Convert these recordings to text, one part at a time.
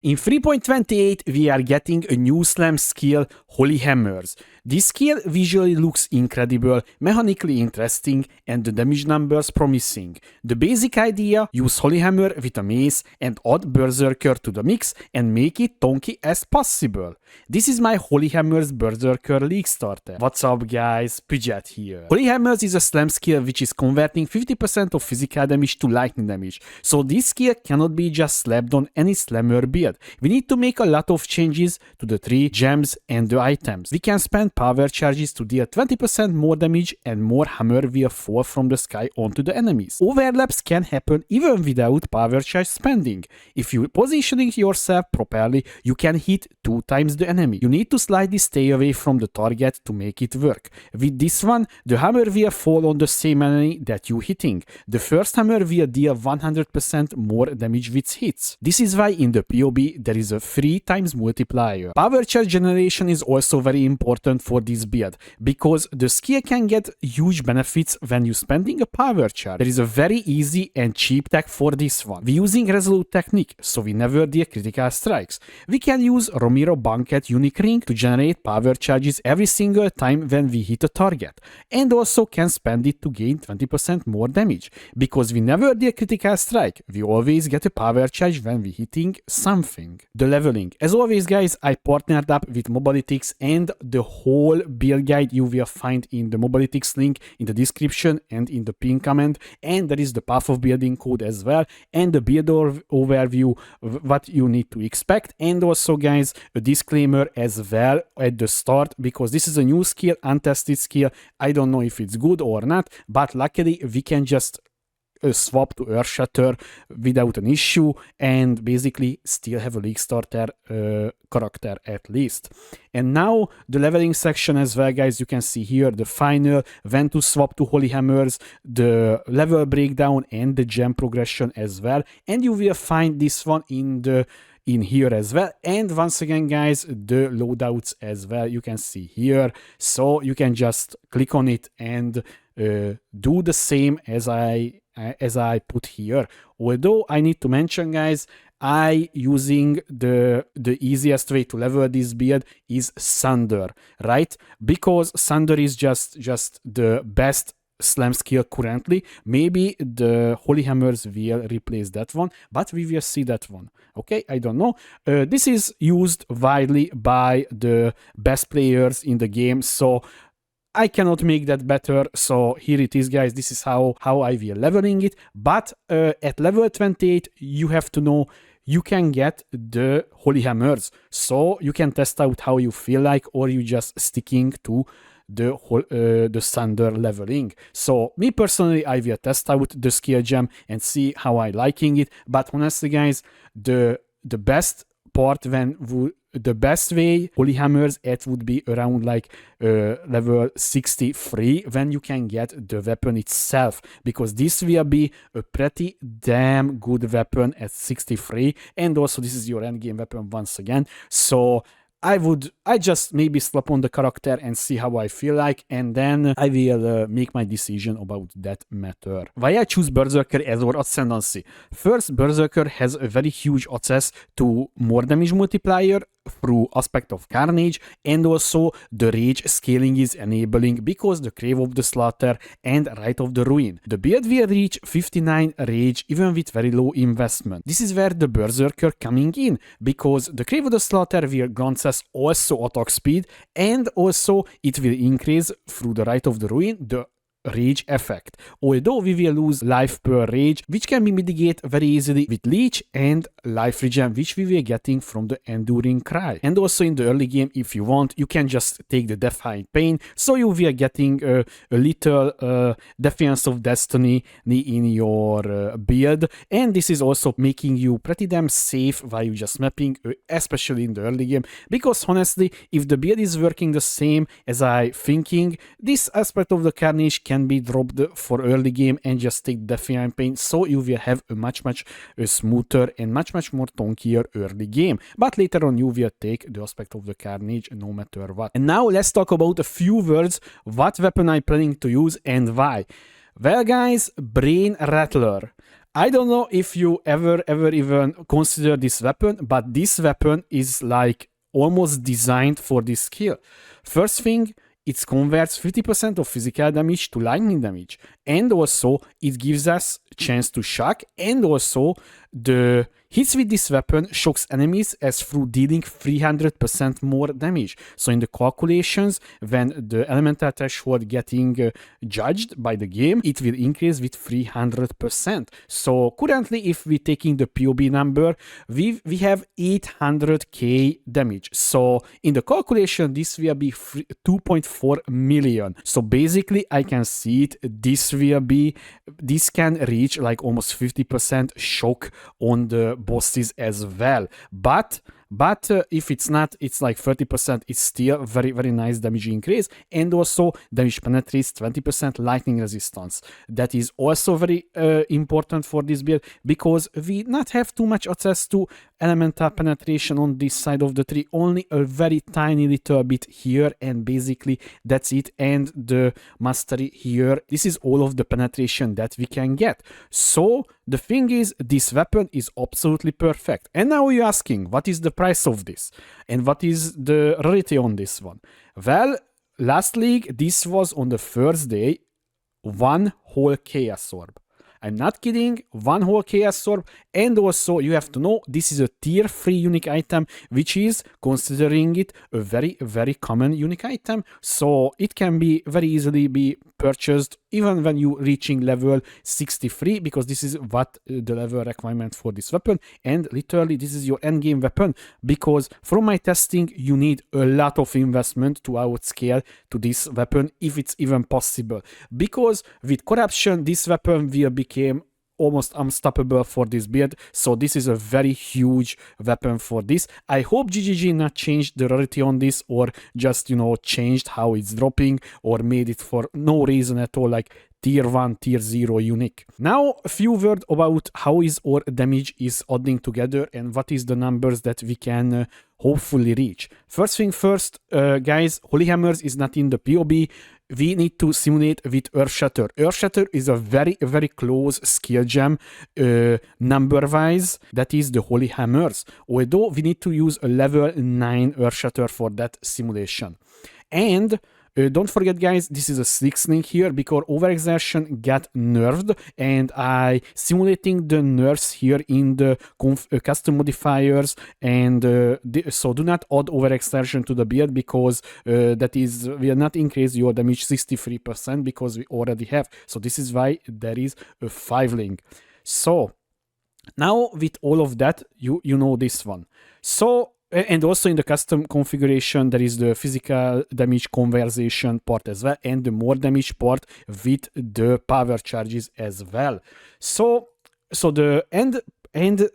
In 3.28 we are getting a new slam skill, Holy Hammers. This skill visually looks incredible, mechanically interesting and the damage numbers promising. The basic idea, use Holy Hammer with a mace and add Berserker to the mix and make it tonky as possible. This is my Holy Hammers Berserker League starter. What's up guys, Pidget here. Holy Hammers is a slam skill which is converting 50% of physical damage to lightning damage. So this skill cannot be just slapped on any slammer build. We need to make a lot of changes to the tree, gems and the items. We can spend power charges to deal 20% more damage and more hammer will fall from the sky onto the enemies. Overlaps can happen even without power charge spending. If you positioning yourself properly, you can hit 2 times the enemy. You need to slightly stay away from the target to make it work. With this one, the hammer will fall on the same enemy that you hitting. The first hammer will deal 100% more damage with hits. This is why in the PoE there is a 3 times multiplier. Power charge generation is also very important for this build, because the skill can get huge benefits when you spending a power charge. There is a very easy and cheap tech for this one. We're using resolute technique, so we never deal critical strikes. We can use Romero Banquet unique ring to generate power charges every single time when we hit a target, and also can spend it to gain 20% more damage. Because we never deal critical strike, we always get a power charge when we hitting something. The leveling. As always guys, I partnered up with Mobalytics and the whole build guide you will find in the Mobalytics link in the description and in the pinned comment, and there is the path of building code as well and the build overview, what you need to expect, and also guys a disclaimer as well at the start, because this is a new skill, untested skill. I don't know if it's good or not, but luckily we can just swap to Earth Shatter without an issue and basically still have a League starter character at least. And now the leveling section as well guys, you can see here the final, when to swap to Holy Hammers, the level breakdown and the gem progression as well, and you will find this one in here as well. And once again guys, the loadouts as well you can see here, so you can just click on it and do the same as I put here. Although I need to mention guys, I using the easiest way to level this build is Thunder, right? Because Thunder is just the best slam skill currently. Maybe the Holy Hammers will replace that one, but we will see that one. Okay, I don't know. This is used widely by the best players in the game, so I cannot make that better. So here it is guys, this is how I will leveling it. But at level 28 you have to know you can get the Holy Hammers, so you can test out how you feel like, or you just sticking to the Thunder leveling. So me personally, I will test out the skill gem and see how I liking it. But honestly guys, the best part, the best way Holy Hammers it would be around like level 63, when you can get the weapon itself, because this will be a pretty damn good weapon at 63, and also this is your endgame weapon once again. So I just maybe slap on the character and see how I feel like, and then I will make my decision about that matter. Why I choose Berserker as our Ascendancy? First, Berserker has a very huge access to more damage multiplier through aspect of Carnage, and also the rage scaling is enabling because the Crave of the Slaughter and Rite of the Ruin. The build will reach 59 rage even with very low investment. This is where the Berserker coming in, because the Crave of the Slaughter will grant us also attack speed, and also it will increase through the Rite of the Ruin the rage effect. Although we will lose life per rage, which can be mitigated very easily with leech and life regen, which we were getting from the enduring cry. And also in the early game, if you want, you can just take the Defiant Pain, so you will getting a little Defiance of Destiny in your build, and this is also making you pretty damn safe while you just mapping, especially in the early game, because honestly, if the build is working the same as I thinking, this aspect of the Carnage can be dropped for early game and just take Defiant Pain, so you will have a much smoother and much more tonkier early game. But later on you will take the aspect of the Carnage no matter what. And now let's talk about a few words what weapon I'm planning to use and why. Well guys, Brain Rattler. I don't know if you ever even consider this weapon, but this weapon is like almost designed for this skill. First thing, it converts 50% of physical damage to lightning damage, and also it gives us chance to shock, and also the hits with this weapon shocks enemies as through dealing 300% more damage. So in the calculations, when the elemental threshold getting judged by the game, it will increase with 300%. So currently, if we're taking the PoB number, we have 800k damage. So in the calculation, this will be 2.4 million. So basically, I can see it. This can reach like almost 50% shock on the bosses as well. But if it's not, it's like 30%. It's still very, very nice damage increase, and also damage penetrates 20% lightning resistance. That is also very important for this build, because we not have too much access to elemental penetration on this side of the tree, only a very tiny little bit here, and basically that's it. And the mastery here, this is all of the penetration that we can get. So the thing is, this weapon is absolutely perfect. And now you're asking, what is the price of this? And what is the rarity on this one? Well, last league, this was on the first day, one whole chaos orb. I'm not kidding, one whole chaos orb. And also you have to know, this is a tier 3 unique item, which is, considering it, a very, very common unique item. So it can be very easily be purchased even when you reaching level 63, because this is what the level requirement for this weapon, and literally this is your endgame weapon, because from my testing you need a lot of investment to outscale to this weapon, if it's even possible, because with corruption this weapon will become almost unstoppable for this build. So this is a very huge weapon for this. I hope GGG not changed the rarity on this, or just, you know, changed how it's dropping, or made it for no reason at all, like tier 1, tier 0 unique. Now a few words about how is our damage is adding together, and what is the numbers that we can hopefully reach. First thing first, guys, Holy Hammers is not in the PoB. We need to simulate with Earthshatter. Earthshatter is a very, very close skill gem number-wise. That is the Holy Hammers. Although we need to use a level 9 Earthshatter for that simulation. And don't forget, guys, this is a slick thing here, because overexertion got nerfed, and I simulating the nerfs here in the custom modifiers, and so do not add overexertion to the build, because that is will not increase your damage 63%, because we already have. So this is why there is a 5 link. So now with all of that, you know this one. So and also in the custom configuration, there is the physical damage conversion part as well, and the more damage part with the power charges as well. So the end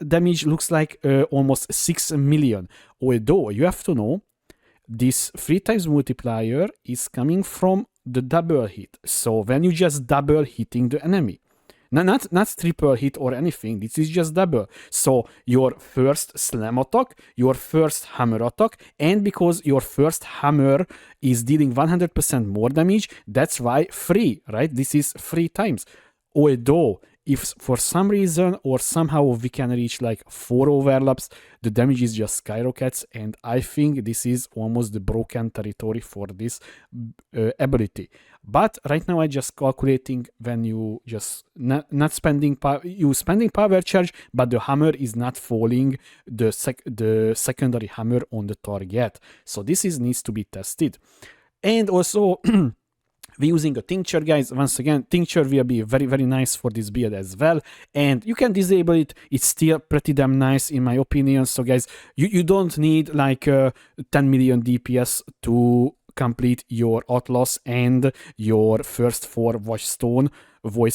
damage looks like almost 6 million. Although you have to know, this 3 times multiplier is coming from the double hit. So when you just double hitting the enemy. Not triple hit or anything, this is just double. So your first slam attack, your first hammer attack, and because your first hammer is dealing 100% more damage, that's why 3, right? This is 3 times. Although, if for some reason or somehow we can reach like 4 overlaps, the damage is just skyrockets, and I think this is almost the broken territory for this ability. But right now I just calculating when you just not spending spending power charge, but the hammer is not falling the secondary hammer on the target. So this needs to be tested. And also we're using a tincture, guys. Once again, tincture will be very, very nice for this build as well. And you can disable it. It's still pretty damn nice in my opinion. So guys, you don't need like 10 million DPS to complete your Atlas and your first 4 voice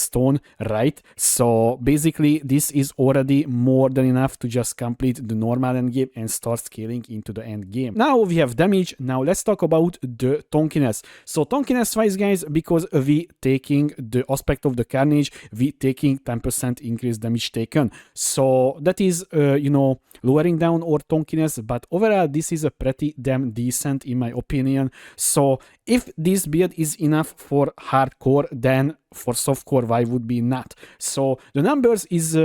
stone, right? So basically this is already more than enough to just complete the normal end game and start scaling into the end game. Now we have damage. Now let's talk about the Tonkiess. So Tonkiess wise, guys, because we taking the aspect of the carnage, we taking 10% increased damage taken. So that is you know, lowering down our Tonkiess, but overall this is a pretty damn decent in my opinion. So if this build is enough for hardcore, then for softcore, why would be not? So the numbers is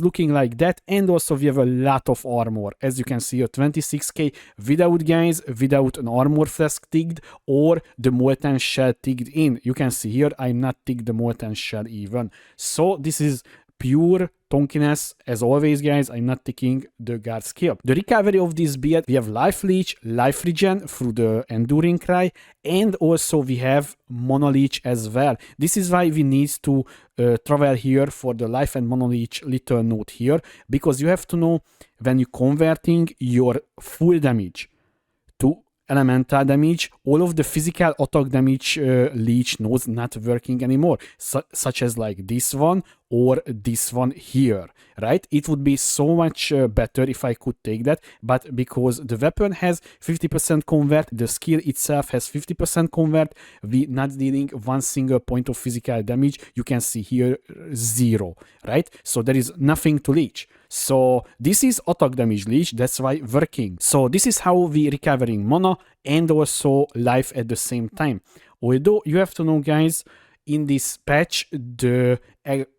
looking like that, and also we have a lot of armor. As you can see here, 26k without, guys, without an armor flask ticked or the molten shell ticked in. You can see here I'm not ticked the molten shell even. So this is pure Tonkiess. As always, guys, I'm not taking the guard skill. The recovery of this build, we have life leech, life regen through the enduring cry, and also we have mono leech as well. This is why we need to travel here for the life and mono leech little note here, because you have to know when you're converting your full damage to elemental damage, all of the physical attack damage leech nodes not working anymore, such as like this one or this one here, right? It would be so much better if I could take that, but because the weapon has 50% convert, the skill itself has 50% convert, we not dealing one single point of physical damage. You can see here 0, right? So there is nothing to leech. So this is attack damage leech, that's why working. So this is how we recovering mana and also life at the same time. Although you have to know, guys, in this patch the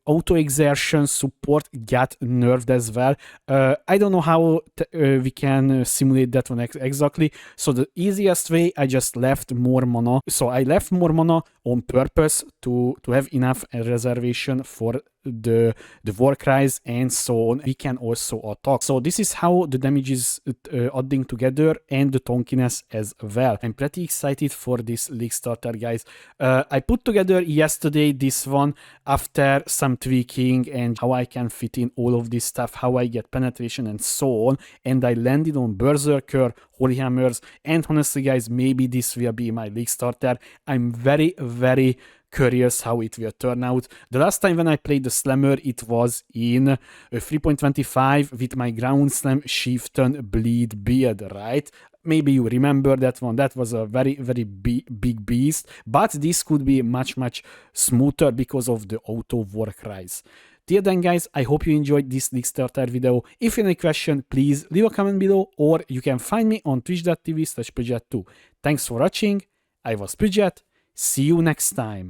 auto exertion support got nerfed as well. I don't know how we can simulate that one exactly. So the easiest way, I just left more mana. So I left more mana on purpose to have enough reservation for the war cries and so on. We can also attack. So this is how the damage is adding together, and the Tonkiess as well. I'm pretty excited for this league starter, guys. I put together yesterday this one after some tweaking and how I can fit in all of this stuff, how I get penetration and so on, and I landed on Berserker, Holy Hammers, and honestly, guys, maybe this will be my league starter. I'm very curious how it will turn out. The last time when I played the Slammer, it was in 3.25 with my Ground Slam Chieftain Bleed build, right? Maybe you remember that one. That was a very big beast, but this could be much smoother because of the auto war cries. Till then, guys, I hope you enjoyed this league starter video. If you have any question, please leave a comment below, or you can find me on twitch.tv/Pridget2. Thanks for watching. I was Pridget. See you next time.